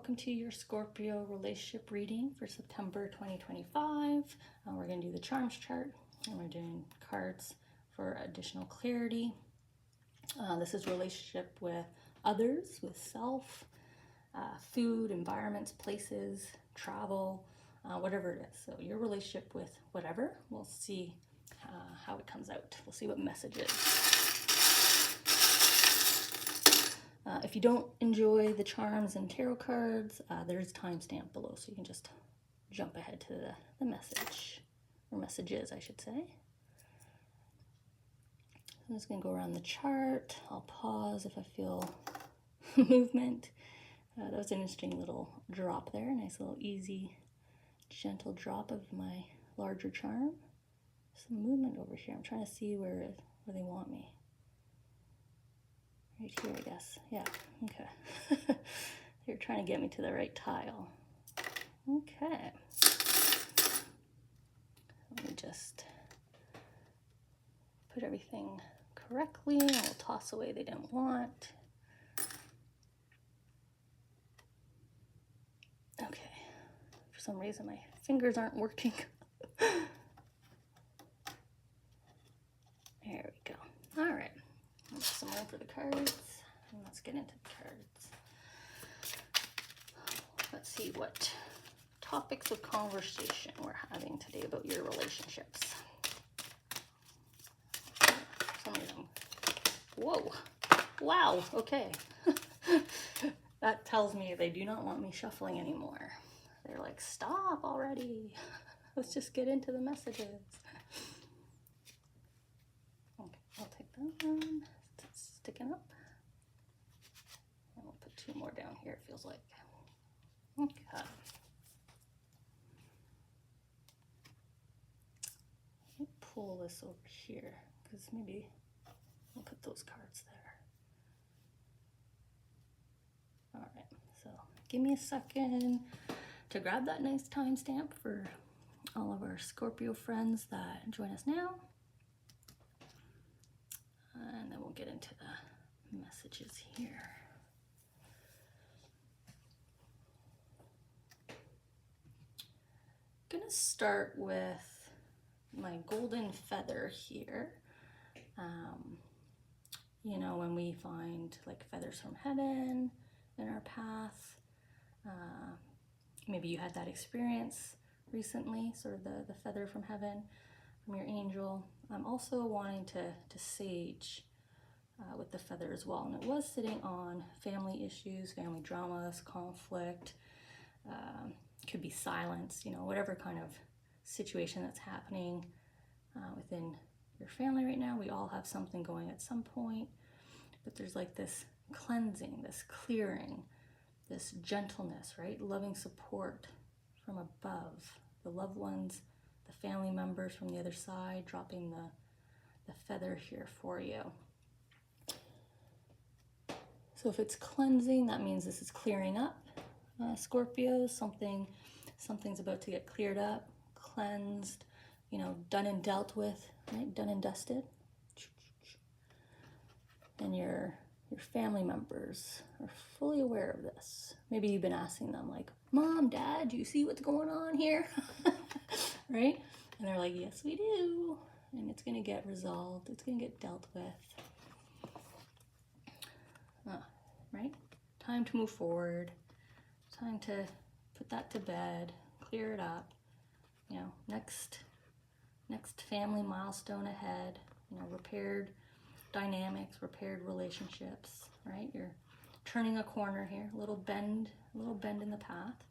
welcome to your Scorpio relationship reading for September 2025. We're going to do the charms chart, and we're doing cards for additional clarity. This is relationship with others, with self, food, environments, places, travel, whatever it is. So your relationship with whatever, we'll see how it comes out. We'll see what message is. If you don't enjoy the charms and tarot cards, there's a timestamp below, so you can just jump ahead to the message, or messages, I should say. I'm just going to go around the chart. I'll pause if I feel movement. That was an interesting little drop there. Nice little easy, gentle drop of my larger charm. Some movement over here. I'm trying to see where they want me. Right here, I guess. Yeah, okay. They're trying to get me to the right tile. Okay. Let me just put everything correctly, and we'll toss away they didn't want. Okay. For some reason, my fingers aren't working. There we go. All right. Some room for the cards, and let's get into the cards. Let's see what topics of conversation we're having today about your relationships. Some of them. Whoa. Wow. Okay. That tells me they do not want me shuffling anymore. They're like, stop already. Let's just get into the messages. Okay, I'll take that one. It's sticking up. And we'll put two more down here, it feels like. Okay. Let me pull this over here, because maybe I'll put those cards there. All right, so give me a second to grab that nice timestamp for all of our Scorpio friends that join us now. And then we'll get into the messages here. I'm gonna start with my golden feather here. You know, when we find like feathers from heaven in our path, maybe you had that experience recently, sort of the feather from heaven, from your angel. I'm also wanting to sage with the feather as well. And it was sitting on family issues, family dramas, conflict, could be silence, you know, whatever kind of situation that's happening within your family right now. We all have something going at some point, but there's like this cleansing, this clearing, this gentleness, right? Loving support from above, the loved ones, the family members from the other side, dropping the feather here for you. So if it's cleansing, that means this is clearing up. Scorpio, something's about to get cleared up, cleansed, you know, done and dealt with, right? Done and dusted. And your family members are fully aware of this. Maybe you've been asking them like, Mom, Dad, do you see what's going on here? Right? And they're like, yes, we do. And it's gonna get resolved. It's gonna get dealt with. Right? Time to move forward. Time to put that to bed, clear it up. You know, next family milestone ahead. You know, repaired dynamics, repaired relationships. Right? You're turning a corner here. A little bend in the path.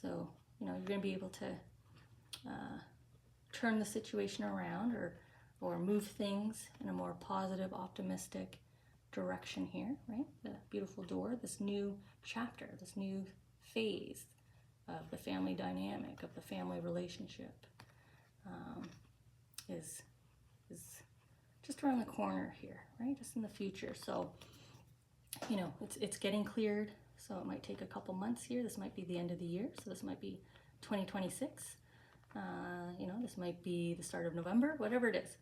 So you know you're going to be able to turn the situation around, or move things in a more positive, optimistic direction here, right? The beautiful door, this new chapter, this new phase of the family dynamic, of the family relationship is just around the corner here, right? Just in the future. So, you know, it's getting cleared. So it might take a couple months here. This might be the end of the year. So this might be 2026. You know, this might be the start of November, whatever it is.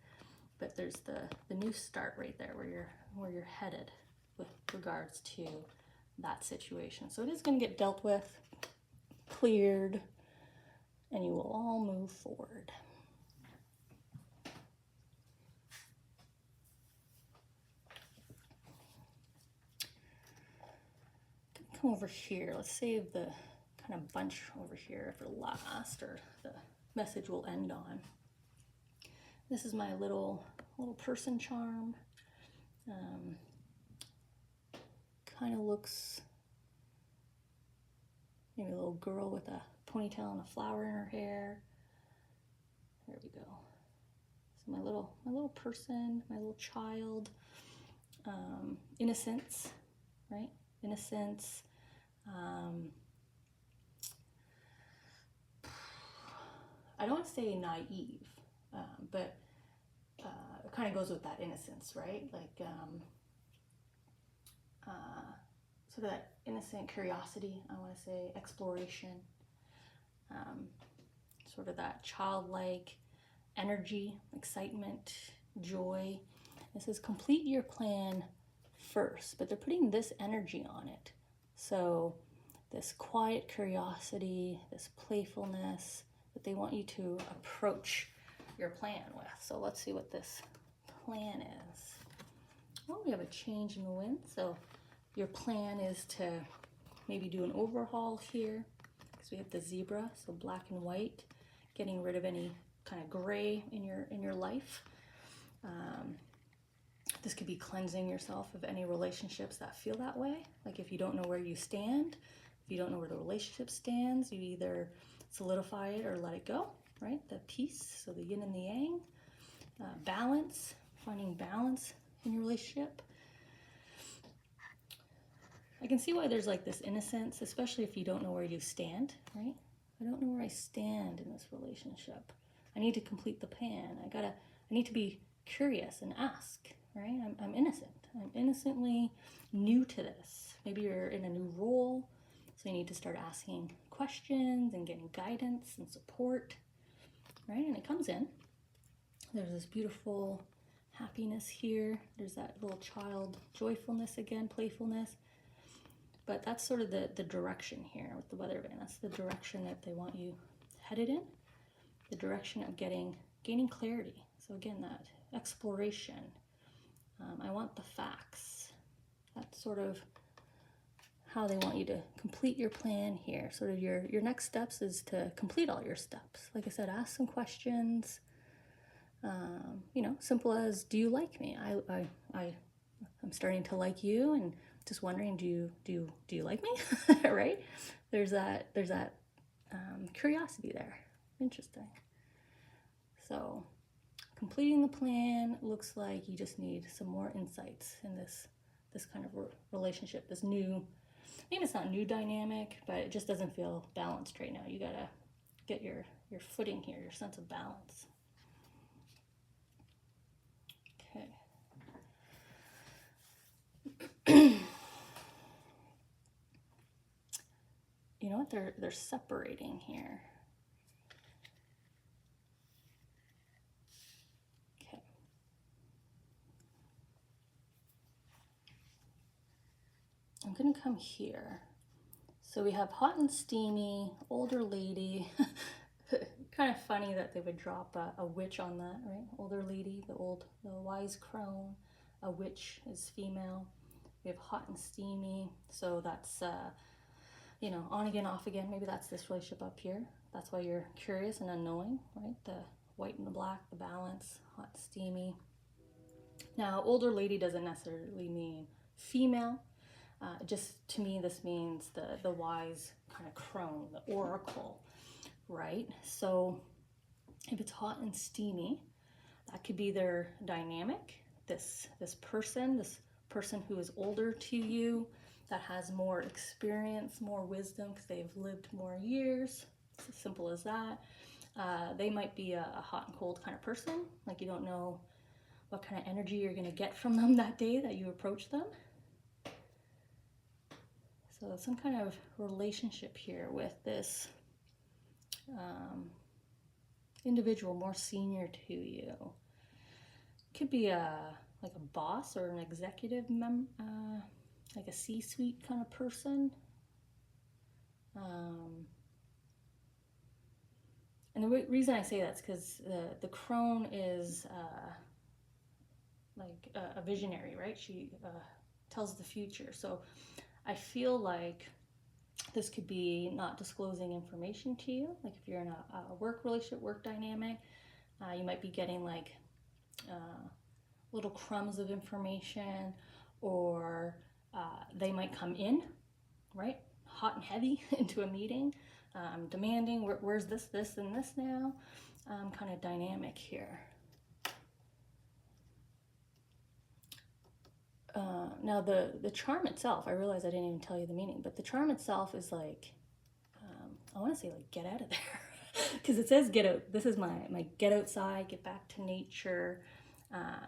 But there's the new start right there where you're headed with regards to that situation. So it is going to get dealt with, cleared, and you will all move forward. Come over here. Let's save the kind of bunch over here for last, or the message will end on. This is my little person charm. Kind of looks maybe a little girl with a ponytail and a flower in her hair. There we go. So my little person, my little child. Innocence, right? Innocence. I don't want to say naive, but it kind of goes with that innocence, right? Like sort of that innocent curiosity, I want to say, exploration, sort of that childlike energy, excitement, joy. It says complete your plan first, but they're putting this energy on it. So this quiet curiosity, this playfulness that they want you to approach your plan with. So let's see what this plan is. Well, we have a change in the wind. So your plan is to maybe do an overhaul here, because we have the zebra, so black and white, getting rid of any kind of gray in your life. This could be cleansing yourself of any relationships that feel that way. Like if you don't know where you stand, if you don't know where the relationship stands, you either solidify it or let it go, right? The peace, so the yin and the yang. Balance, finding balance in your relationship. I can see why there's like this innocence, especially if you don't know where you stand, right? I don't know where I stand in this relationship. I need to complete the plan. I need to be curious and ask, right? I'm innocent. I'm innocently new to this. Maybe you're in a new role, so you need to start asking questions and getting guidance and support, right? And it comes in. There's this beautiful happiness here. There's that little child joyfulness again, playfulness. But that's sort of the direction here with the weather vane. That's the direction that they want you headed in. The direction of gaining clarity. So again, that exploration. I want the facts. That's sort of how they want you to complete your plan here. Sort of your next steps is to complete all your steps. Like I said, ask some questions. You know, simple as, do you like me? I'm starting to like you, and just wondering, do you like me? Right? There's that curiosity there. Interesting. So completing the plan looks like you just need some more insights in this kind of relationship, this new, maybe it's not new dynamic, but it just doesn't feel balanced right now. You gotta get your footing here, your sense of balance. Okay. You know what? They're separating here. Okay. I'm gonna come here. So we have hot and steamy, older lady. Kind of funny that they would drop a witch on that, right? Older lady, the wise crone. A witch is female. We have hot and steamy. So that's you know, on again, off again. Maybe that's this relationship up here. That's why you're curious and unknowing, right? The white and the black, the balance, hot, steamy. Now, older lady doesn't necessarily mean female. Just to me, this means the wise kind of crone, the oracle, right? So if it's hot and steamy, that could be their dynamic. This person who is older to you, that has more experience, more wisdom, because they've lived more years. It's as simple as that. They might be a hot and cold kind of person. Like you don't know what kind of energy you're going to get from them that day that you approach them. So some kind of relationship here with this individual more senior to you. Could be like a boss or an executive like a C-suite kind of person. And the reason I say that's because the crone is like a visionary, right? She tells the future. So I feel like this could be not disclosing information to you. Like if you're in a work relationship, work dynamic, you might be getting like little crumbs of information, or they might come in, right, hot and heavy into a meeting, demanding, where's this, and this now, kind of dynamic here. Now the charm itself, I realize I didn't even tell you the meaning, but the charm itself is like, I want to say like, get out of there. Because it says get out. This is my get outside, get back to nature,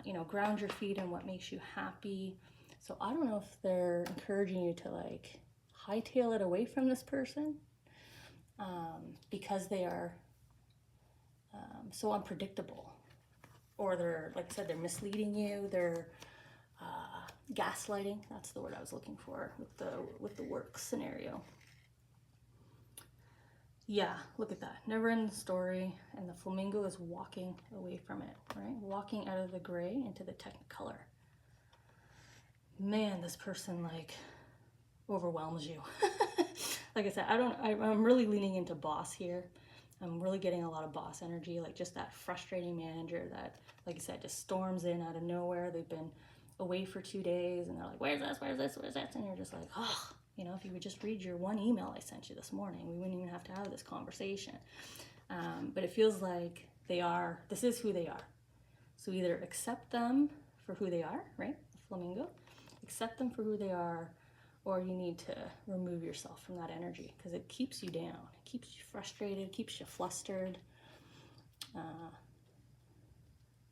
you know, ground your feet in what makes you happy. So I don't know if they're encouraging you to like hightail it away from this person, because they are so unpredictable, or they're, like I said, they're misleading you. They're gaslighting. That's the word I was looking for with the work scenario. Yeah, look at that. Never ending story, and the flamingo is walking away from it, right? Walking out of the gray into the technicolor. Man, this person like overwhelms you. Like I said, I'm really leaning into boss here. I'm really getting a lot of boss energy, like just that frustrating manager that, like I said, just storms in out of nowhere. They've been away for 2 days and they're like, where's this, where's this, where's that? And you're just like, oh, you know, if you would just read your one email I sent you this morning, we wouldn't even have to have this conversation. But it feels like this is who they are. So either accept them for who they are, right? The flamingo, accept them for who they are, or you need to remove yourself from that energy because it keeps you down. It keeps you frustrated, keeps you flustered.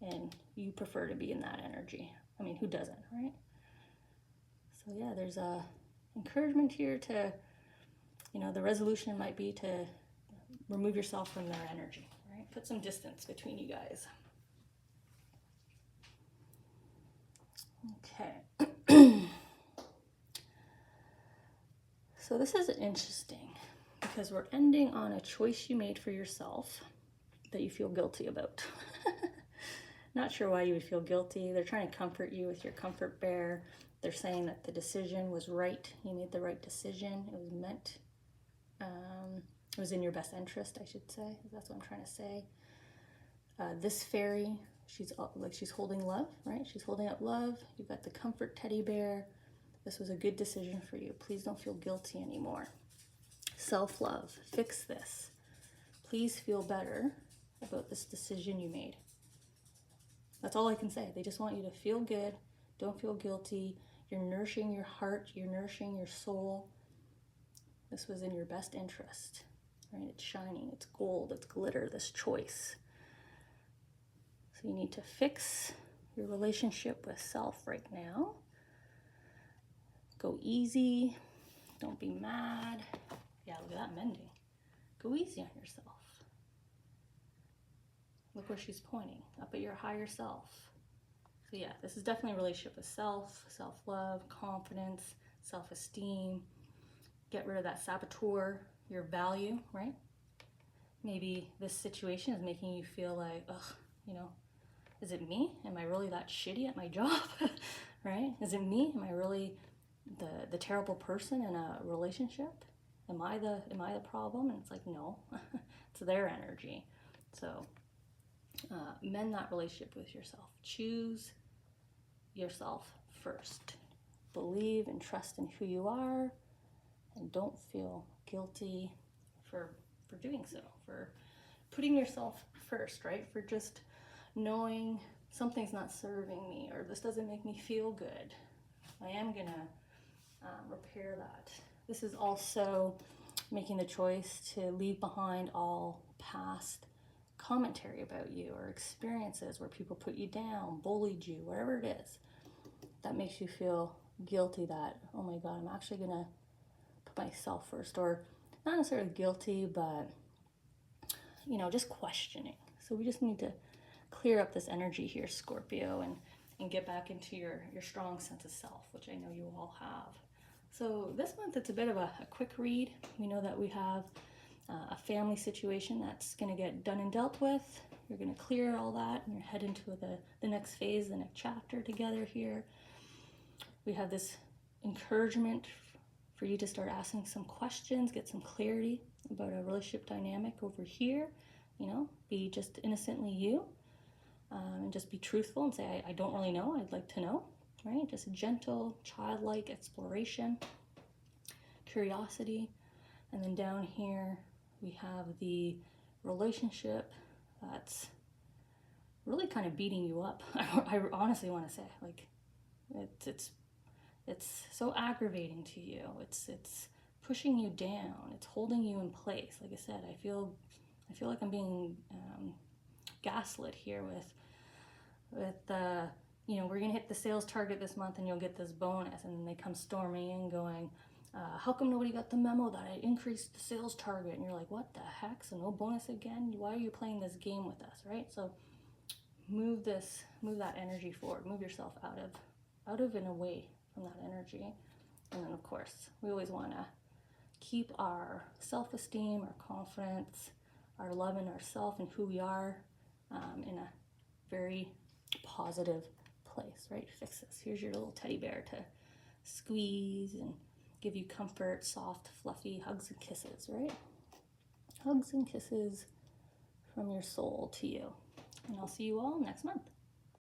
And you prefer to be in that energy. I mean, who doesn't, right? So yeah, there's a encouragement here to, you know, the resolution might be to remove yourself from their energy, right? Put some distance between you guys. Okay. So this is interesting because we're ending on a choice you made for yourself that you feel guilty about. Not sure why you would feel guilty. They're trying to comfort you with your comfort bear. They're saying that the decision was right. You made the right decision. It was meant, it was in your best interest, I should say. That's what I'm trying to say. This fairy, she's holding love, right? She's holding up love. You've got the comfort teddy bear. This was a good decision for you. Please don't feel guilty anymore. Self-love, fix this. Please feel better about this decision you made. That's all I can say. They just want you to feel good. Don't feel guilty. You're nourishing your heart. You're nourishing your soul. This was in your best interest, right? It's shining. It's gold. It's glitter, this choice. So you need to fix your relationship with self right now. Go easy. Don't be mad. Yeah, look at that mending. Go easy on yourself. Look where she's pointing, up at your higher self. So yeah, this is definitely a relationship with self, self-love, confidence, self-esteem. Get rid of that saboteur, your value, right? Maybe this situation is making you feel like, ugh, you know, is it me? Am I really that shitty at my job? Right? Is it me? Am I really the terrible person in a relationship? Am I the problem? And it's like, no, it's their energy. So mend that relationship with yourself. Choose yourself first. Believe and trust in who you are, and don't feel guilty for doing so, for putting yourself first, right? For just knowing something's not serving me, or this doesn't make me feel good. I am gonna repair that. This is also making the choice to leave behind all past commentary about you or experiences where people put you down, bullied you, whatever it is that makes you feel guilty that, oh my God, I'm actually gonna put myself first, or not necessarily guilty, but you know, just questioning. So we just need to clear up this energy here, Scorpio, and and get back into your strong sense of self, which I know you all have. So this month it's a bit of a quick read. We know that we have a family situation that's going to get done and dealt with. You're going to clear all that and you're head into the next phase, the next chapter together here. We have this encouragement for you to start asking some questions, get some clarity about a relationship dynamic over here. You know, be just innocently you, and just be truthful and say, I don't really know, I'd like to know, right? Just gentle, childlike exploration, curiosity. And then down here, we have the relationship that's really kind of beating you up. I honestly want to say, like, it's so aggravating to you. It's pushing you down. It's holding you in place. Like I said, I feel like I'm being gaslit here with you know, we're gonna hit the sales target this month and you'll get this bonus, and then they come storming in going, how come nobody got the memo that I increased the sales target? And you're like, what the heck? So no bonus again? Why are you playing this game with us, right? So move that energy forward. Move yourself out of and away from that energy. And then of course, we always want to keep our self-esteem, our confidence, our love in ourselves and who we are in a very positive place, right? Fix this. Here's your little teddy bear to squeeze and give you comfort, soft, fluffy hugs and kisses, right? Hugs and kisses from your soul to you. And I'll see you all next month.